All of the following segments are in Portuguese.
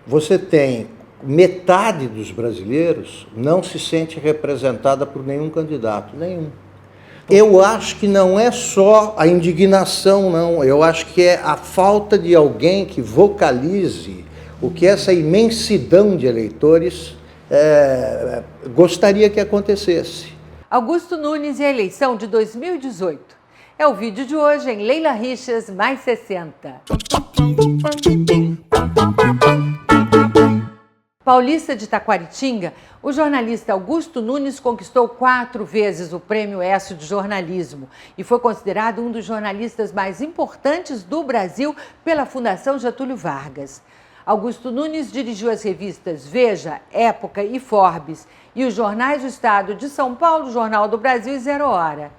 você tem metade dos brasileiros não se sente representada por nenhum candidato, nenhum. Eu acho que não é só a indignação, não. Eu acho que é a falta de alguém que vocalize o que essa imensidão de eleitores gostaria que acontecesse. Augusto Nunes e a eleição de 2018. É o vídeo de hoje em Leila Richas mais 60. Paulista de Taquaritinga, o jornalista Augusto Nunes conquistou 4 vezes o Prêmio ESSO de Jornalismo e foi considerado um dos jornalistas mais importantes do Brasil pela Fundação Getúlio Vargas. Augusto Nunes dirigiu as revistas Veja, Época e Forbes e os jornais do Estado de São Paulo, Jornal do Brasil e Zero Hora.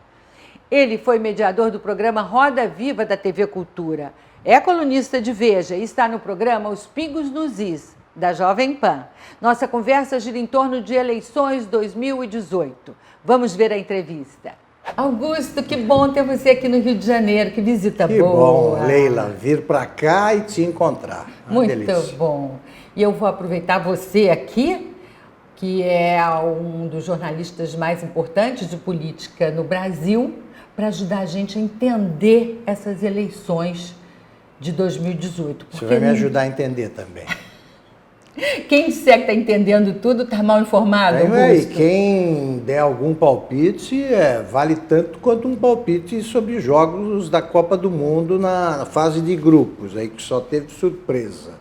Ele foi mediador do programa Roda Viva da TV Cultura. É colunista de Veja e está no programa Os Pingos nos Is, da Jovem Pan. Nossa conversa gira em torno de eleições 2018. Vamos ver a entrevista. Augusto, que bom ter você aqui no Rio de Janeiro, que visita boa. Que bom, Leila, vir para cá e te encontrar. Muito delícia. Bom. E eu vou aproveitar você aqui, que é um dos jornalistas mais importantes de política no Brasil, para ajudar a gente a entender essas eleições de 2018. Você vai me ajudar a entender também. Quem disser que está entendendo tudo está mal informado, Augusto. E quem der algum palpite vale tanto quanto um palpite sobre jogos da Copa do Mundo na fase de grupos, aí que só teve surpresa.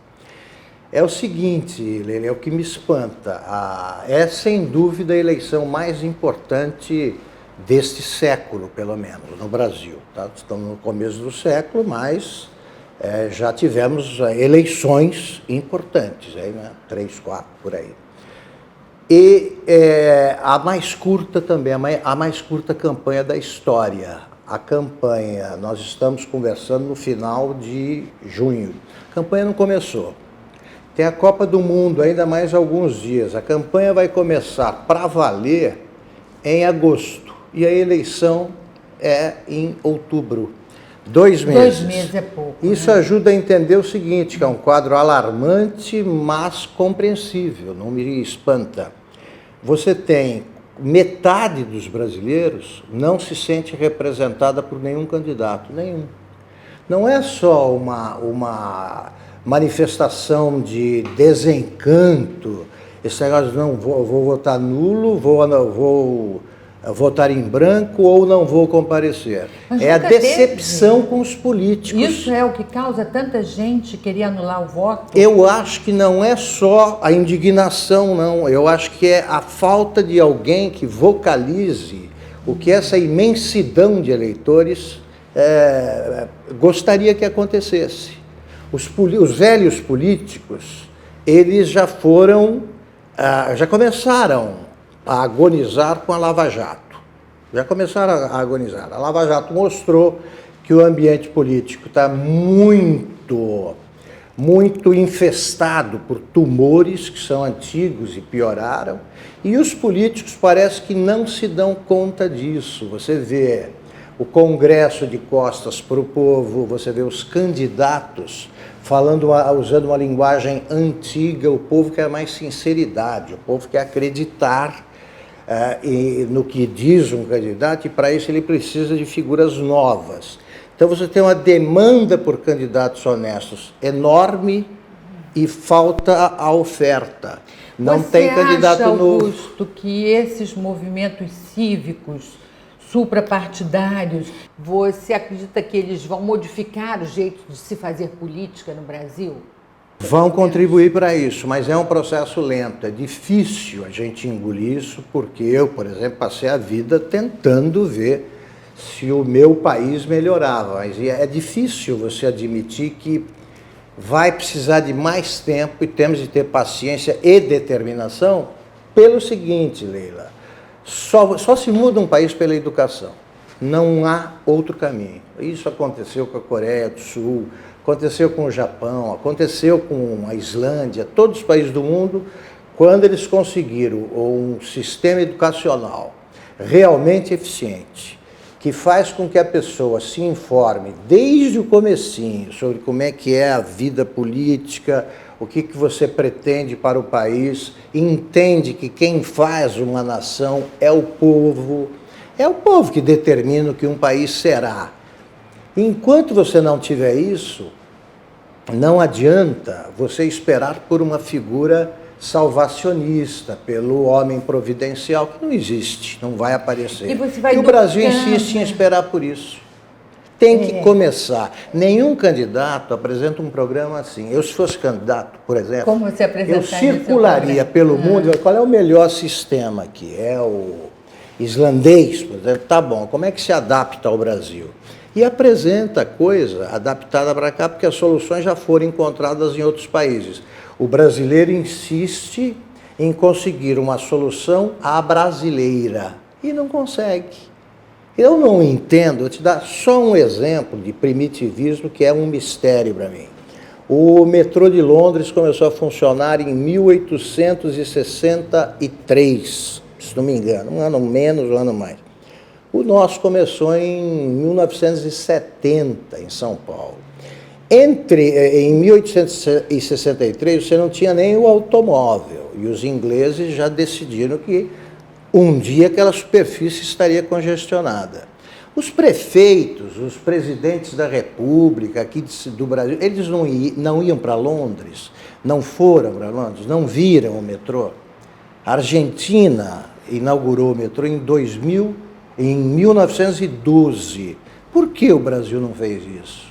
É o seguinte, Leila, é o que me espanta. É sem dúvida a eleição mais importante deste século, pelo menos, no Brasil. Tá? Estamos no começo do século, mas já tivemos eleições importantes, aí, né? 3, 4, por aí. E a mais curta também, a mais curta campanha da história. A campanha, nós estamos conversando no final de junho. A campanha não começou. Tem a Copa do Mundo, ainda mais alguns dias. A campanha vai começar para valer em agosto e a eleição é em outubro. 2 meses. 2 meses é pouco. Isso ajuda a entender o seguinte, que é um quadro alarmante, mas compreensível, não me espanta. Você tem metade dos brasileiros não se sente representada por nenhum candidato, nenhum. Não é só uma manifestação de desencanto, esse negócio de não vou votar nulo, vou votar em branco ou não vou comparecer. É a decepção com os políticos. Isso é o que causa tanta gente querer anular o voto? Eu acho que não é só a indignação, não. Eu acho que é a falta de alguém que vocalize o que essa imensidão de eleitores gostaria que acontecesse. Os velhos políticos, eles já começaram a agonizar com a Lava Jato. Já começaram a agonizar. A Lava Jato mostrou que o ambiente político está muito infestado por tumores que são antigos e pioraram, e os políticos parece que não se dão conta disso. Você vê o Congresso de costas para o povo, você vê os candidatos usando uma linguagem antiga, o povo quer mais sinceridade, o povo quer acreditar no que diz um candidato, e para isso ele precisa de figuras novas. Então você tem uma demanda por candidatos honestos enorme e falta a oferta. Não tem candidato novo. Você acha, Augusto, que esses movimentos cívicos suprapartidários, você acredita que eles vão modificar o jeito de se fazer política no Brasil? Vão contribuir para isso, mas é um processo lento, é difícil a gente engolir isso, porque eu, por exemplo, passei a vida tentando ver se o meu país melhorava, mas é difícil você admitir que vai precisar de mais tempo e temos de ter paciência e determinação pelo seguinte, Leila, só se muda um país pela educação, não há outro caminho. Isso aconteceu com a Coreia do Sul, aconteceu com o Japão, aconteceu com a Islândia, todos os países do mundo, quando eles conseguiram um sistema educacional realmente eficiente, que faz com que a pessoa se informe desde o comecinho sobre como é que é a vida política, o que você pretende para o país, entende que quem faz uma nação é o povo que determina o que um país será. Enquanto você não tiver isso, não adianta você esperar por uma figura salvacionista, pelo homem providencial, que não existe, não vai aparecer. E o Brasil insiste em esperar por isso. Tem que começar. Nenhum candidato apresenta um programa assim. Eu, se fosse candidato, por exemplo, como você eu circularia pelo mundo, qual é o melhor sistema aqui? É o islandês, por exemplo, tá bom, como é que se adapta ao Brasil? E apresenta coisa adaptada para cá, porque as soluções já foram encontradas em outros países. O brasileiro insiste em conseguir uma solução à brasileira e não consegue. Eu não entendo, vou te dar só um exemplo de primitivismo que é um mistério para mim. O metrô de Londres começou a funcionar em 1863, se não me engano, um ano menos, um ano mais. O nosso começou em 1970, em São Paulo. Em 1863, você não tinha nem o automóvel, e os ingleses já decidiram que um dia aquela superfície estaria congestionada. Os prefeitos, os presidentes da República aqui do Brasil, eles não iam para Londres, não foram para Londres, não viram o metrô. A Argentina inaugurou o metrô em 1912. Por que o Brasil não fez isso?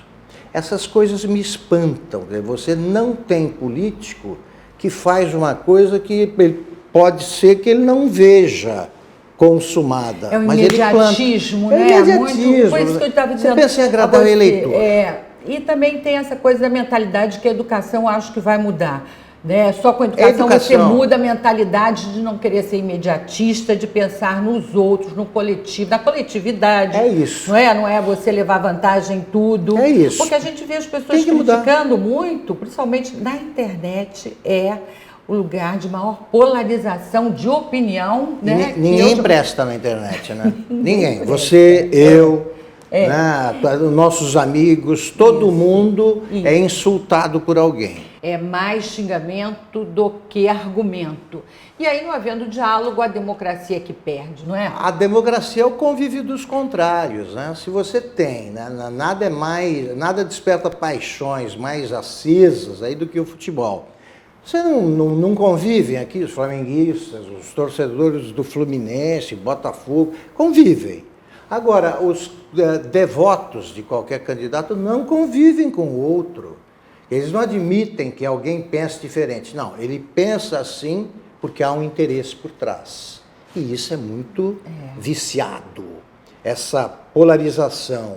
Essas coisas me espantam. Você não tem político que faz uma coisa que pode ser que ele não veja consumada. É o mas imediatismo, ele né? Imediatismo. Por isso que eu estava dizendo. Você pensa em agradar o eleitor. E também tem essa coisa da mentalidade que a educação eu acho que vai mudar. Né? Só com a educação você muda a mentalidade de não querer ser imediatista, de pensar nos outros, no coletivo, na coletividade. É isso. Não é você levar vantagem em tudo. É isso. Porque a gente vê as pessoas criticando muito, principalmente na internet, o lugar de maior polarização de opinião. Né? Ninguém presta na internet, né? Ninguém. Você, eu, né? Nossos amigos, todo mundo é insultado por alguém. É mais xingamento do que argumento. E aí, não havendo diálogo, a democracia que perde, não é? A democracia é o convívio dos contrários, né? Se você tem, né? Nada desperta paixões mais acesas aí do que o futebol. Você não convivem aqui, os flamenguistas, os torcedores do Fluminense, Botafogo, convivem. Agora, os devotos de qualquer candidato não convivem com o outro. Eles não admitem que alguém pense diferente. Não, ele pensa assim porque há um interesse por trás. E isso é muito viciado. Essa polarização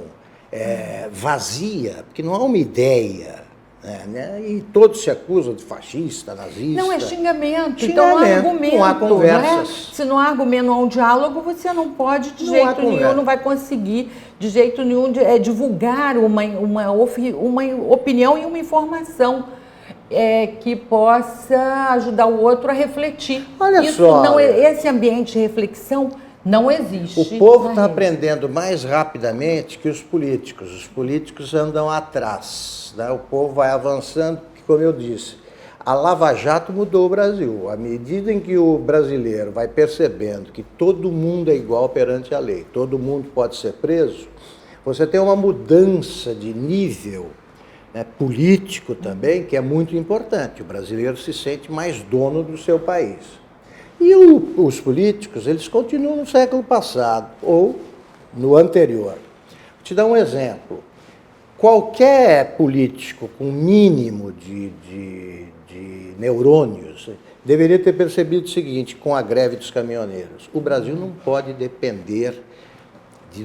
vazia, porque não há uma ideia. Né? E todos se acusam de fascista, nazista. Não, é xingamento. Então não há argumento. Não há conversas. Né? Se não há argumento, não há um diálogo, você não pode de jeito nenhum, não vai conseguir de jeito nenhum divulgar uma opinião e uma informação que possa ajudar o outro a refletir. Olha só. Esse ambiente de reflexão não existe. O povo está aprendendo mais rapidamente que os políticos. Os políticos andam atrás. Né? O povo vai avançando, porque, como eu disse, a Lava Jato mudou o Brasil. À medida em que o brasileiro vai percebendo que todo mundo é igual perante a lei, todo mundo pode ser preso, você tem uma mudança de nível, né, político também, que é muito importante. O brasileiro se sente mais dono do seu país. E os políticos, eles continuam no século passado ou no anterior. Vou te dar um exemplo. Qualquer político com mínimo de neurônios deveria ter percebido o seguinte, com a greve dos caminhoneiros: o Brasil não pode depender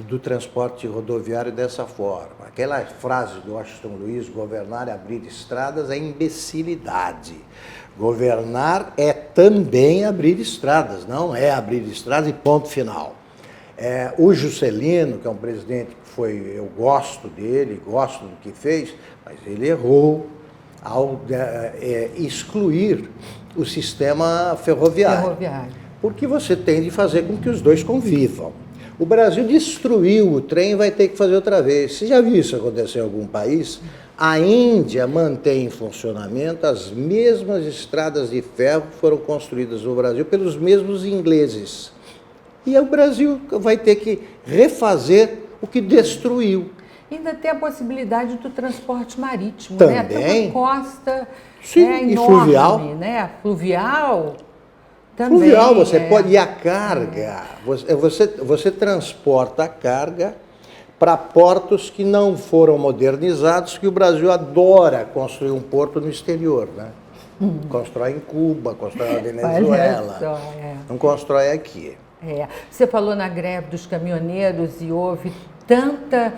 do transporte rodoviário dessa forma. Aquela frase do Washington Luiz, governar é abrir estradas, é imbecilidade. Governar é também abrir estradas, não é abrir estradas e ponto final. O Juscelino, que é um presidente que eu gosto dele, gosto do que fez, mas ele errou ao excluir o sistema ferroviário. Porque você tem de fazer com que os dois convivam. O Brasil destruiu o trem e vai ter que fazer outra vez. Você já viu isso acontecer em algum país? A Índia mantém em funcionamento as mesmas estradas de ferro que foram construídas no Brasil pelos mesmos ingleses. E o Brasil vai ter que refazer o que destruiu. Ainda tem a possibilidade do transporte marítimo, Também. né? Tem uma costa Sim, e enorme, fluvial. né? Fluvial também. Fluvial, você pode... E a carga, você transporta a carga para portos que não foram modernizados, que o Brasil adora construir um porto no exterior, né? Constrói em Cuba, constrói na Venezuela, Só, não constrói aqui. Você falou na greve dos caminhoneiros e houve tanta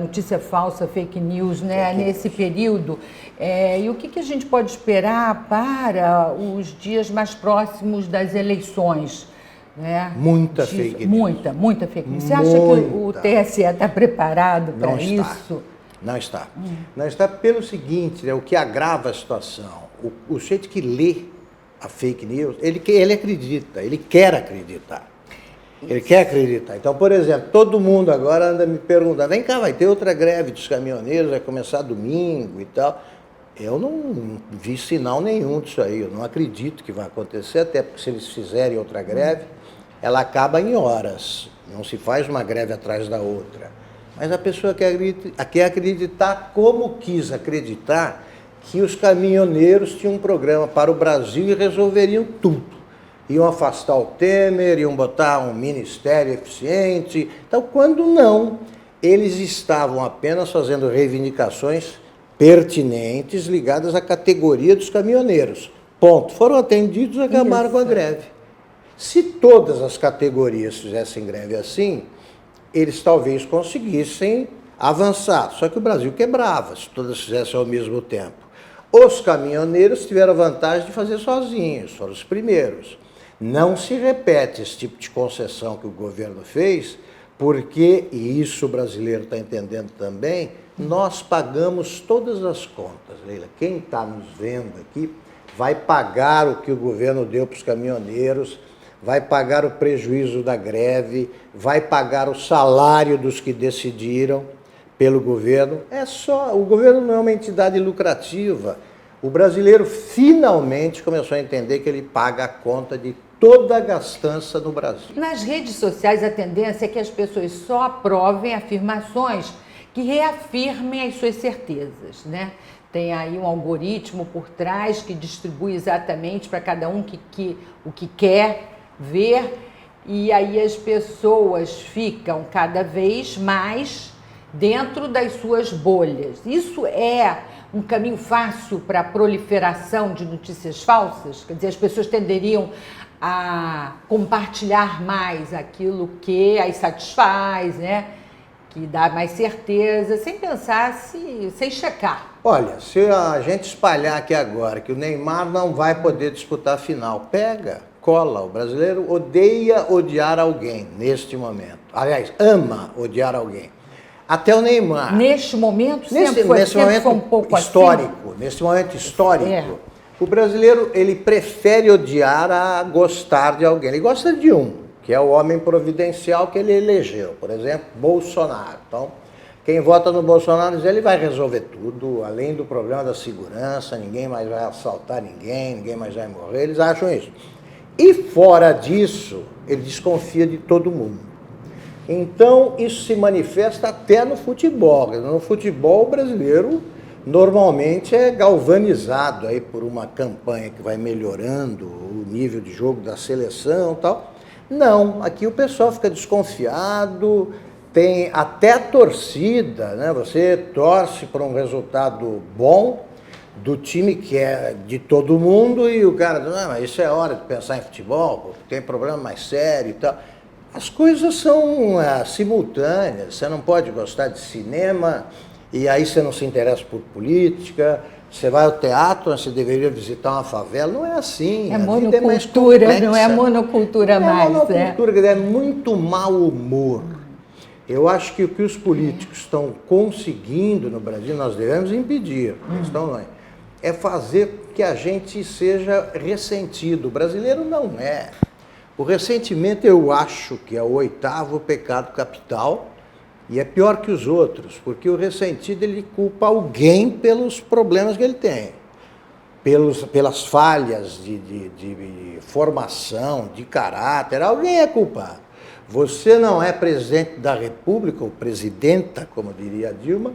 notícia falsa, fake news, né, nesse período. E o que a gente pode esperar para os dias mais próximos das eleições? Né? Muita fake news. Muita fake news. Você acha que o TSE está preparado para isso? Não está. Não está pelo seguinte, né, o que agrava a situação. O sujeito que lê a fake news, ele acredita, ele quer acreditar. Ele quer acreditar. Então, por exemplo, todo mundo agora anda me perguntando, vem cá, vai ter outra greve dos caminhoneiros, vai começar domingo e tal. Eu não vi sinal nenhum disso aí, eu não acredito que vai acontecer, até porque se eles fizerem outra greve, ela acaba em horas, não se faz uma greve atrás da outra. Mas a pessoa quer acreditar como quis acreditar que os caminhoneiros tinham um programa para o Brasil e resolveriam tudo. Iam afastar o Temer, iam botar um ministério eficiente. Então, quando não, eles estavam apenas fazendo reivindicações pertinentes ligadas à categoria dos caminhoneiros. Ponto. Foram atendidos e acabaram com a greve. Se todas as categorias fizessem greve assim, eles talvez conseguissem avançar. Só que o Brasil quebrava se todas fizessem ao mesmo tempo. Os caminhoneiros tiveram a vantagem de fazer sozinhos, foram os primeiros. Não se repete esse tipo de concessão que o governo fez, porque, e isso o brasileiro está entendendo também, nós pagamos todas as contas, Leila. Quem está nos vendo aqui vai pagar o que o governo deu para os caminhoneiros, vai pagar o prejuízo da greve, vai pagar o salário dos que decidiram pelo governo. O governo não é uma entidade lucrativa. O brasileiro finalmente começou a entender que ele paga a conta de toda a gastança no Brasil. Nas redes sociais, a tendência é que as pessoas só aprovem afirmações que reafirmem as suas certezas, né? Tem aí um algoritmo por trás que distribui exatamente para cada um o que quer ver, e aí as pessoas ficam cada vez mais dentro das suas bolhas. Isso é um caminho fácil para a proliferação de notícias falsas? Quer dizer, as pessoas tenderiam a compartilhar mais aquilo que as satisfaz, né? Que dá mais certeza, sem pensar, sem checar. Olha, se a gente espalhar aqui agora que o Neymar não vai poder disputar a final, pega, cola. O brasileiro odeia odiar alguém neste momento. Aliás, ama odiar alguém. Até o Neymar. Neste momento, sempre foi um pouco histórico, assim. Nesse momento histórico, o brasileiro ele prefere odiar a gostar de alguém. Ele gosta de um, que é o homem providencial que ele elegeu. Por exemplo, Bolsonaro. Então, quem vota no Bolsonaro diz ele vai resolver tudo, além do problema da segurança, ninguém mais vai assaltar ninguém mais vai morrer. Eles acham isso. E fora disso, ele desconfia de todo mundo. Então, isso se manifesta até no futebol. No futebol, o brasileiro normalmente é galvanizado aí por uma campanha que vai melhorando o nível de jogo da seleção e tal. Não, aqui o pessoal fica desconfiado, tem até a torcida, né? Você torce por um resultado bom do time que é de todo mundo e o cara diz, não, mas isso é hora de pensar em futebol, tem problema mais sério e tal. As coisas são simultâneas, você não pode gostar de cinema e aí você não se interessa por política, você vai ao teatro, você deveria visitar uma favela, não é assim. É monocultura, não é monocultura mais. É monocultura, é muito mau humor. Eu acho que o que os políticos estão conseguindo no Brasil, nós devemos impedir, a questão não é fazer que a gente seja ressentido. O brasileiro não é. O ressentimento eu acho que é o 8º pecado capital E é pior que os outros, porque o ressentido ele culpa alguém pelos problemas que ele tem, pelas falhas de formação, de caráter, alguém é culpado. Você não é presidente da República, ou presidenta, como diria a Dilma,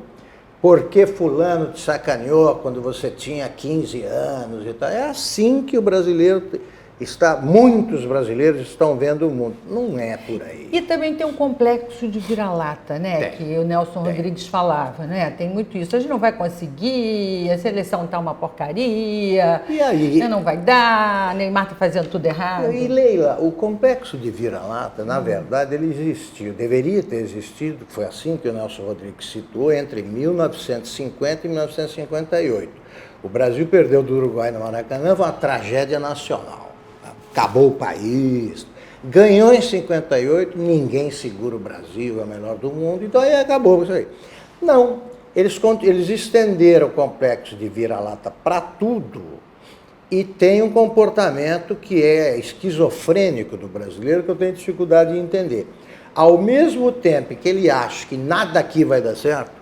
porque fulano te sacaneou quando você tinha 15 anos e tal. É assim que o brasileiro muitos brasileiros estão vendo o mundo. Não é por aí. E também tem um complexo de vira-lata, né? Que o Nelson Rodrigues falava, né? Tem muito isso. A gente não vai conseguir, a seleção tá uma porcaria, e aí, não vai dar, Neymar tá fazendo tudo errado. E Leila, o complexo de vira-lata, na verdade, ele existiu, deveria ter existido, foi assim que o Nelson Rodrigues citou, entre 1950 e 1958. O Brasil perdeu do Uruguai no Maracanã, foi uma tragédia nacional. Acabou o país, ganhou em 58, ninguém segura o Brasil, é o melhor do mundo, então aí acabou isso aí. Não, eles estenderam o complexo de vira-lata para tudo e tem um comportamento que é esquizofrênico do brasileiro que eu tenho dificuldade de entender. Ao mesmo tempo que ele acha que nada aqui vai dar certo,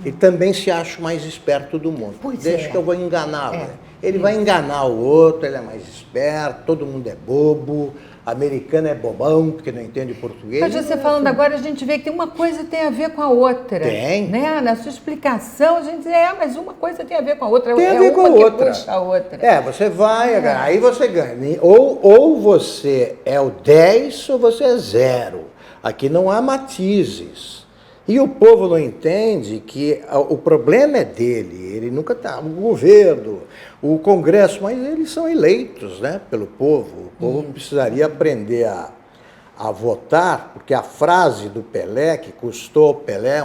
ele também se acha o mais esperto do mundo. Deixa que eu vou enganá-lo. Ele vai enganar o outro, ele é mais esperto, todo mundo é bobo, americano é bobão, porque não entende português. Mas você falando agora, a gente vê que uma coisa tem a ver com a outra. Tem. Né? Na sua explicação, a gente diz, mas uma coisa tem a ver com a outra. Tem a ver com a outra. Que puxa a outra. Você vai, aí você ganha. Ou você é o 10 ou você é 0. Aqui não há matizes. E o povo não entende que o problema é dele, ele nunca está, o governo, o Congresso, mas eles são eleitos, né, pelo povo. O povo precisaria aprender a votar, porque a frase do Pelé, que custou ao Pelé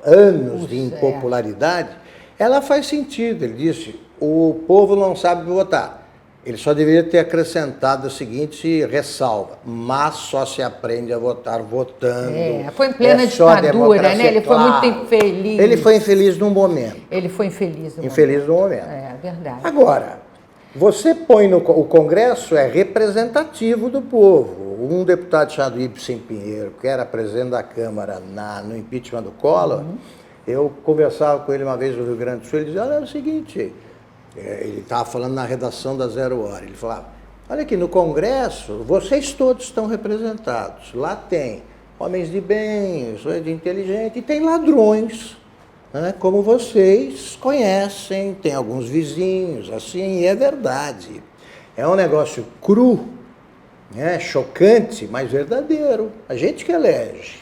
anos de impopularidade, ela faz sentido. Ele disse, o povo não sabe votar. Ele só deveria ter acrescentado a seguinte ressalva, mas só se aprende a votar votando. Foi em plena ditadura, né? Ele foi muito infeliz. Ele foi infeliz num momento. Ele foi infeliz num momento. É verdade. Agora, você põe o Congresso é representativo do povo. Um deputado chamado Ibsen Pinheiro, que era presidente da Câmara no impeachment do Collor, eu conversava com ele uma vez no Rio Grande do Sul, ele dizia, olha, é o seguinte... Ele estava falando na redação da Zero Hora, ele falava, olha aqui, no Congresso, vocês todos estão representados, lá tem homens de bem, de inteligente, e tem ladrões, né, como vocês conhecem, tem alguns vizinhos, assim, e é verdade. É um negócio cru, né, chocante, mas verdadeiro, a gente que elege.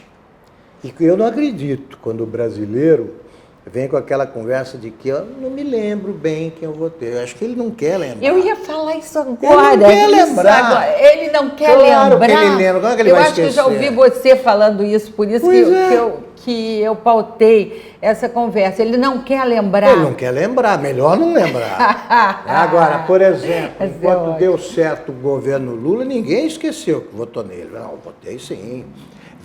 E eu não acredito quando o brasileiro vem com aquela conversa de que eu não me lembro bem quem eu votei. Eu acho que ele não quer lembrar. Eu ia falar isso agora. Ele não quer lembrar. Ele não quer claro lembrar. Que ele lembra. Como é que ele eu vai acho esquecer? Que eu já ouvi você falando isso, por isso que eu pautei essa conversa. Ele não quer lembrar. Ele não quer lembrar, melhor não lembrar. Agora, por exemplo, enquanto deu certo o governo Lula, ninguém esqueceu que votou nele. Não, votei sim.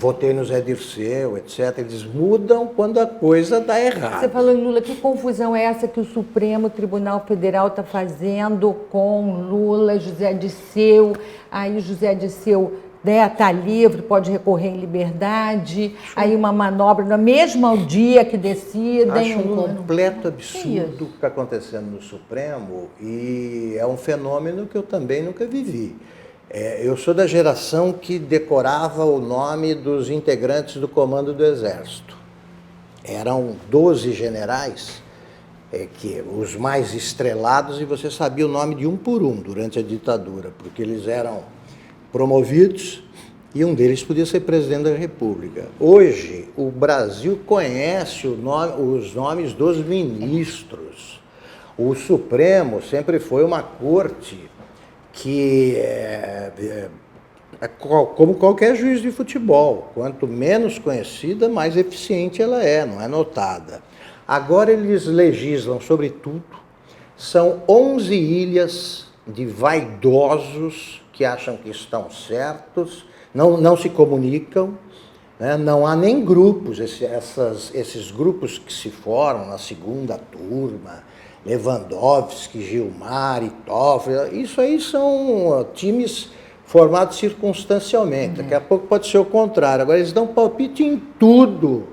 Votei no Zé Dirceu, etc. Eles mudam quando a coisa dá errado. Você falou em Lula, que confusão é essa que o Supremo Tribunal Federal está fazendo com Lula, José Dirceu? Aí José Dirceu está livre, pode recorrer em liberdade, aí uma manobra, no mesmo dia que decidem... Acho um completo absurdo o que está acontecendo no Supremo e é um fenômeno que eu também nunca vivi. Eu sou da geração que decorava o nome dos integrantes do Comando do Exército. Eram 12 generais, os mais estrelados, e você sabia o nome de um por um durante a ditadura, porque eles eram promovidos e um deles podia ser presidente da República. Hoje, o Brasil conhece os nomes dos ministros. O Supremo sempre foi uma corte que como qualquer juiz de futebol, quanto menos conhecida, mais eficiente ela é, não é notada. Agora eles legislam sobre tudo, são 11 ilhas de vaidosos que acham que estão certos, não se comunicam, né? Não há nem grupos, esses grupos que se formam na segunda turma, Lewandowski, Gilmar e Toffoli, isso aí são times formados circunstancialmente. Daqui a pouco pode ser o contrário. Agora eles dão palpite em tudo.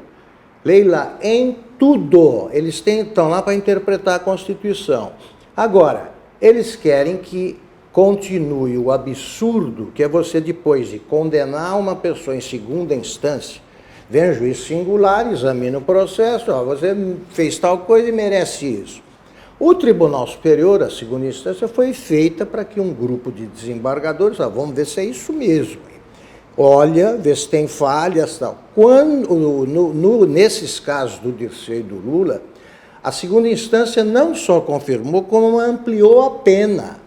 Leila, em tudo. Eles estão lá para interpretar a Constituição. Agora, eles querem que continue o absurdo, que é você, depois de condenar uma pessoa em segunda instância, vem o juiz singular, examina o processo, ó, você fez tal coisa e merece isso. O Tribunal Superior, a segunda instância, foi feita para que um grupo de desembargadores, vamos ver se é isso mesmo. Olha, vê se tem falhas e tal. Nesses casos do Dirceu e do Lula, a segunda instância não só confirmou, como ampliou a pena.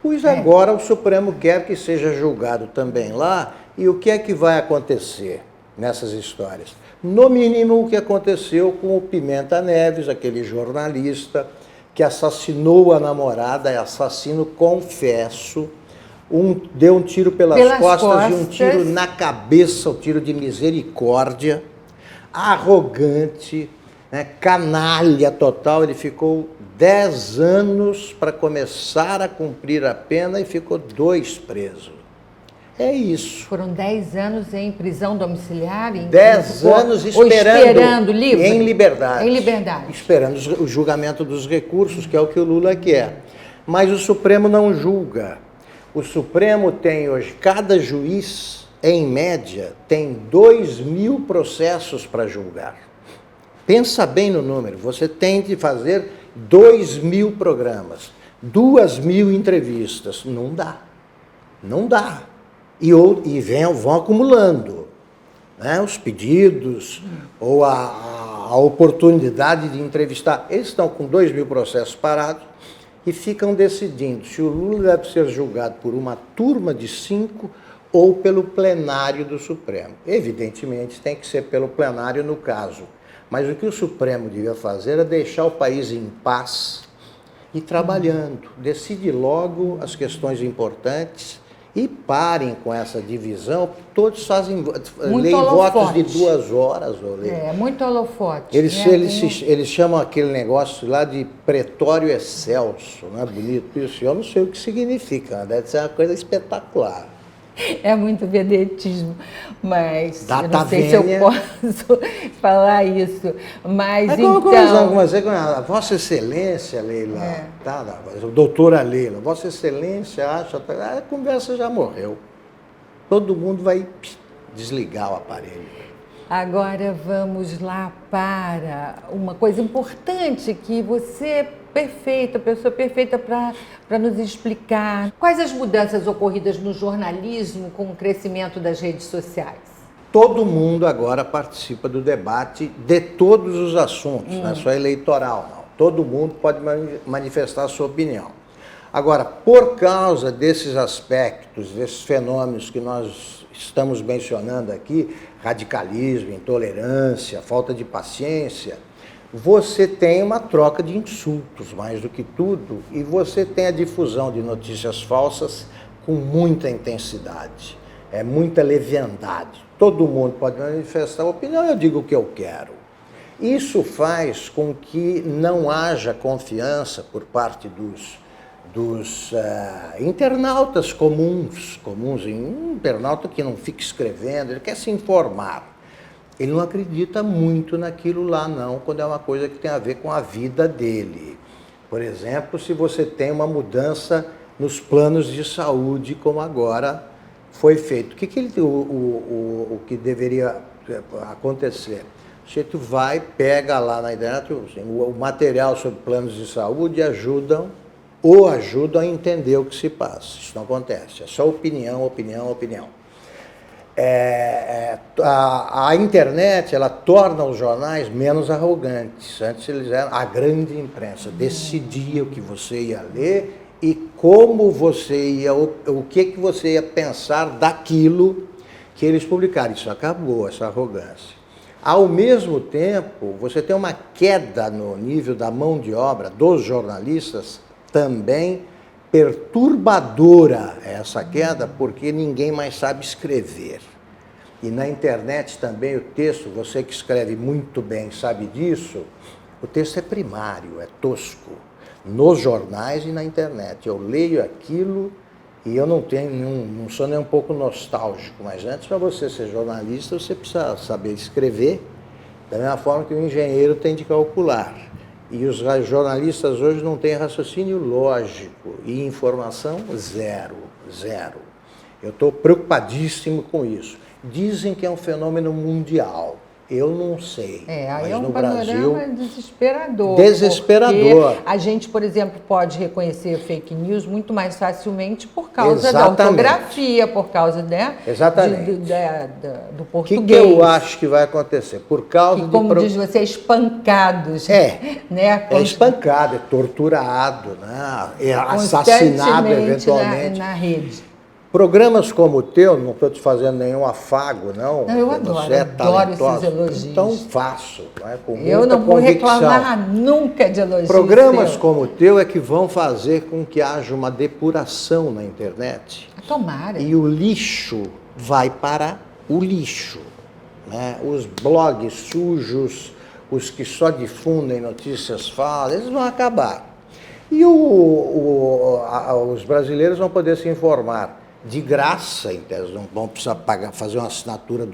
Pois agora o Supremo quer que seja julgado também lá, e o que é que vai acontecer nessas histórias? No mínimo o que aconteceu com o Pimenta Neves, aquele jornalista que assassinou a namorada, é assassino confesso, deu um tiro pelas costas e um tiro na cabeça, um tiro de misericórdia, arrogante, né, canalha total. Ele ficou 10 anos para começar a cumprir a pena e ficou 2 preso. É isso. Foram 10 anos em prisão domiciliar? 10 anos esperando livre? Em liberdade. Em liberdade. Esperando o julgamento dos recursos, que é o que o Lula quer. Mas o Supremo não julga. O Supremo tem hoje, cada juiz, em média, tem 2.000 processos para julgar. Pensa bem no número. Você tem de fazer 2.000 programas, 2.000 entrevistas. Não dá. Não dá. E vão acumulando, né, os pedidos ou a oportunidade de entrevistar. Eles estão com 2.000 processos parados e ficam decidindo se o Lula deve ser julgado por uma turma de 5 ou pelo plenário do Supremo. Evidentemente, tem que ser pelo plenário no caso. Mas o que o Supremo devia fazer é deixar o país em paz e trabalhando. Decide logo as questões importantes e parem com essa divisão. Todos leem votos de 2 horas. Muito holofote. Eles chamam aquele negócio lá de pretório excelso, não é bonito isso? Eu não sei o que significa, deve ser uma coisa espetacular. É muito vedetismo, mas eu não sei se eu posso falar isso. Mas Vossa Excelência, Leila, doutora Leila, Vossa Excelência acha... A conversa já morreu. Todo mundo vai desligar o aparelho. Agora vamos lá para uma coisa importante que você perfeita, pessoa perfeita para nos explicar. Quais as mudanças ocorridas no jornalismo com o crescimento das redes sociais? Todo mundo agora participa do debate de todos os assuntos, não é só eleitoral, não. Todo mundo pode manifestar a sua opinião. Agora, por causa desses aspectos, desses fenômenos que nós estamos mencionando aqui, radicalismo, intolerância, falta de paciência, você tem uma troca de insultos, mais do que tudo, e você tem a difusão de notícias falsas com muita intensidade, muita leviandade. Todo mundo pode manifestar a opinião, eu digo o que eu quero. Isso faz com que não haja confiança por parte dos internautas comuns, um internauta que não fica escrevendo, ele quer se informar. Ele não acredita muito naquilo lá, não, quando é uma coisa que tem a ver com a vida dele. Por exemplo, se você tem uma mudança nos planos de saúde, como agora foi feito. O que deveria acontecer? O sujeito vai, pega lá na internet o material sobre planos de saúde e ajudam a entender o que se passa. Isso não acontece, é só opinião. A internet, ela torna os jornais menos arrogantes. Antes eles eram a grande imprensa, decidia o que você ia ler e como você ia, o que você ia pensar daquilo que eles publicaram. Isso acabou, essa arrogância. Ao mesmo tempo, você tem uma queda no nível da mão de obra dos jornalistas, também perturbadora essa queda, porque ninguém mais sabe escrever. E na internet também o texto, você que escreve muito bem sabe disso, o texto é primário, é tosco, nos jornais e na internet. Eu leio aquilo e eu não sou nem um pouco nostálgico, mas antes, para você ser jornalista, você precisa saber escrever Da mesma forma que o engenheiro tem de calcular. E os jornalistas hoje não têm raciocínio lógico e informação zero, zero. Eu estou preocupadíssimo com isso. Dizem que é um fenômeno mundial. Eu não sei. Aí mas é um no panorama Brasil, desesperador. desesperador. A gente, por exemplo, pode reconhecer fake news muito mais facilmente por causa Exatamente. da ortografia, por causa, né, Exatamente. do O português. que eu acho que vai acontecer? Por causa que, como diz você, espancados. Né? É espancado, é torturado, né? É assassinado eventualmente. Na rede. Programas como o teu, não estou te fazendo nenhum afago, não. Não, eu adoro esses elogios. Então faço, né? Com muita eu não vou convicção. reclamar nunca de elogios. Programas como o teu é que vão fazer com que haja uma depuração na internet. Tomara. E o lixo vai para o lixo. Né? Os blogs sujos, os que só difundem notícias falsas, eles vão acabar. E os brasileiros vão poder se informar de graça, então, não vão precisar fazer uma assinatura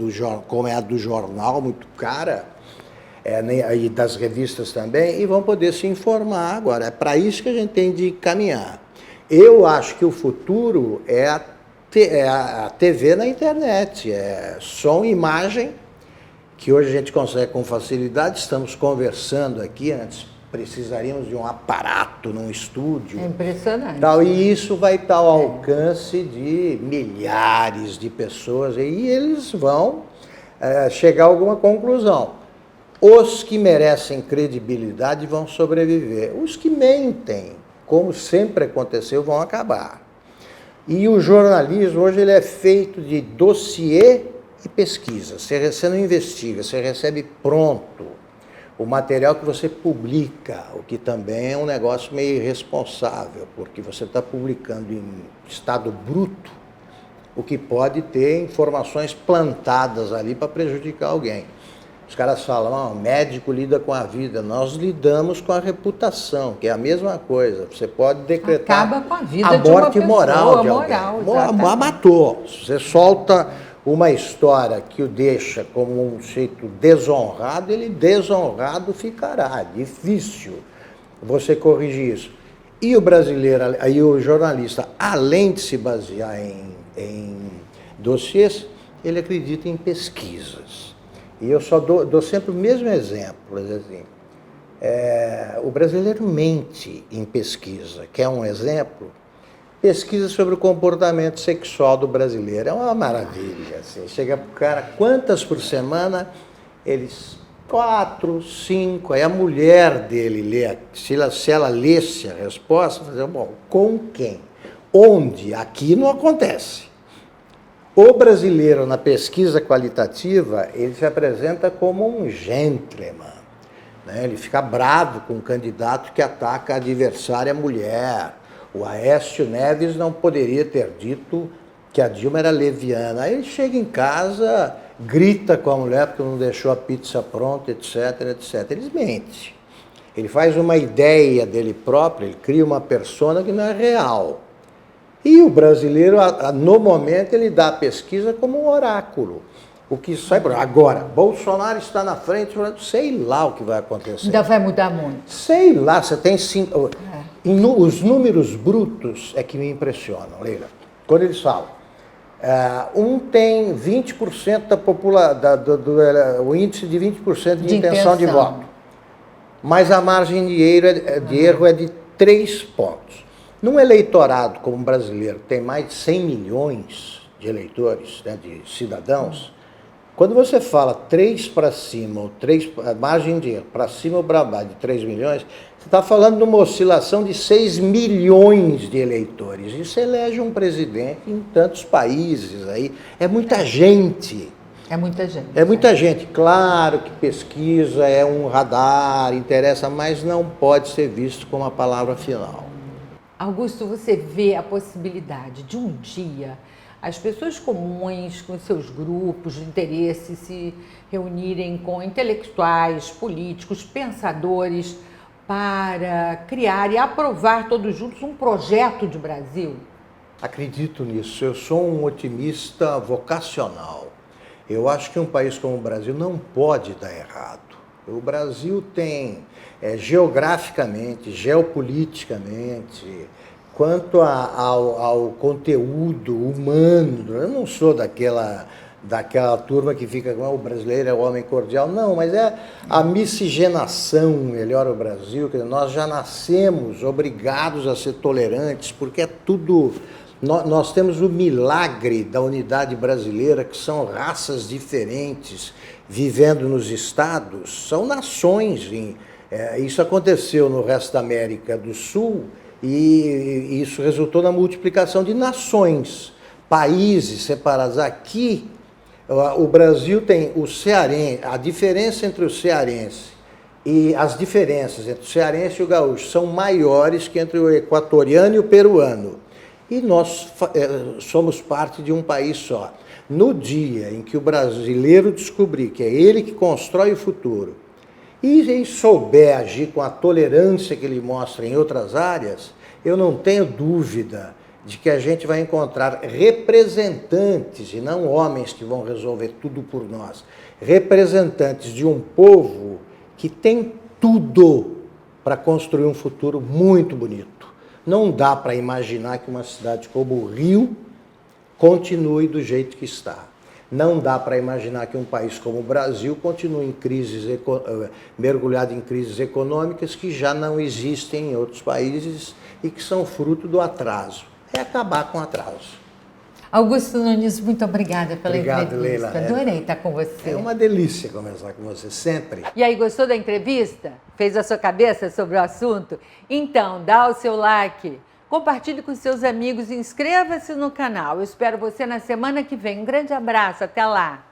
como é a do jornal, muito cara, e das revistas também, e vão poder se informar agora. É para isso que a gente tem de caminhar. Eu acho que o futuro é a TV na internet, é som e imagem, que hoje a gente consegue com facilidade. Estamos conversando aqui, antes precisaríamos de um aparato num estúdio. É impressionante. E isso vai estar ao alcance de milhares de pessoas, e eles vão chegar a alguma conclusão. Os que merecem credibilidade vão sobreviver. Os que mentem, como sempre aconteceu, vão acabar. E o jornalismo hoje ele é feito de dossiê e pesquisa. Você não investiga, você recebe pronto o material que você publica, o que também é um negócio meio irresponsável, porque você está publicando em estado bruto, o que pode ter informações plantadas ali para prejudicar alguém. Os caras falam, o médico lida com a vida, nós lidamos com a reputação, que é a mesma coisa. Você pode decretar acaba com a vida a morte moral de alguém. Matou. Você solta uma história que o deixa como um jeito desonrado, ele desonrado ficará. Difícil você corrigir isso. E o brasileiro, aí o jornalista, além de se basear em dossiês, ele acredita em pesquisas. E eu só dou sempre o mesmo exemplo. Assim, o brasileiro mente em pesquisa. Quer um exemplo? Pesquisa sobre o comportamento sexual do brasileiro. É uma maravilha. Assim. Chega para o cara, quantas por semana? Eles, 4, 5. Aí a mulher dele lê, se ela lesse a resposta, fazer, bom, com quem? Onde? Aqui não acontece. O brasileiro, na pesquisa qualitativa, ele se apresenta como um gentleman. Né? Ele fica bravo com um candidato que ataca a adversária mulher. O Aécio Neves não poderia ter dito que a Dilma era leviana. Aí ele chega em casa, grita com a mulher porque não deixou a pizza pronta, etc, etc. Ele mente. Ele faz uma ideia dele próprio, ele cria uma persona que não é real. E o brasileiro, no momento, ele dá a pesquisa como um oráculo. O que sai por agora, Bolsonaro está na frente, sei lá o que vai acontecer. Ainda vai mudar muito. Sei lá, você tem 5... Os números brutos é que me impressionam, Leila. Quando eles falam, um tem 20% da população, o índice de 20% de intenção de voto, mas a margem de erro é de 3 pontos. Num eleitorado como o brasileiro, que tem mais de 100 milhões de eleitores, né, de cidadãos, quando você fala 3 para cima, ou 3, margem de erro para cima ou para baixo de 3 milhões, você está falando de uma oscilação de 6 milhões de eleitores. Isso elege um presidente em tantos países aí. É muita gente. É muita gente. É muita gente. Claro que pesquisa é um radar, interessa, mas não pode ser visto como a palavra final. Augusto, você vê a possibilidade de um dia as pessoas comuns, com seus grupos de interesse, se reunirem com intelectuais, políticos, pensadores, para criar e aprovar todos juntos um projeto de Brasil? Acredito nisso. Eu sou um otimista vocacional. Eu acho que um país como o Brasil não pode dar errado. O Brasil tem, geograficamente, geopoliticamente, quanto ao conteúdo humano, eu não sou daquela turma que fica com o brasileiro é o homem cordial, não, mas é a miscigenação melhora o Brasil, quer dizer, nós já nascemos obrigados a ser tolerantes, porque é tudo... Nós temos o milagre da unidade brasileira, que são raças diferentes vivendo nos estados, são nações. Isso aconteceu no resto da América do Sul e isso resultou na multiplicação de nações, países separados. Aqui, o Brasil tem o cearense, a diferença entre o cearense e as diferenças entre o cearense e o gaúcho são maiores que entre o equatoriano e o peruano. E nós somos parte de um país só. No dia em que o brasileiro descobrir que é ele que constrói o futuro e souber agir com a tolerância que ele mostra em outras áreas, eu não tenho dúvida de que a gente vai encontrar representantes, e não homens que vão resolver tudo por nós, representantes de um povo que tem tudo para construir um futuro muito bonito. Não dá para imaginar que uma cidade como o Rio continue do jeito que está. Não dá para imaginar que um país como o Brasil continue em mergulhado em crises econômicas que já não existem em outros países e que são fruto do atraso. É acabar com o atraso. Augusto Nunes, muito obrigada pela entrevista. Leila. Adorei estar com você. É uma delícia conversar com você, sempre. E aí, gostou da entrevista? Fez a sua cabeça sobre o assunto? Então, dá o seu like, compartilhe com seus amigos e inscreva-se no canal. Eu espero você na semana que vem. Um grande abraço, até lá!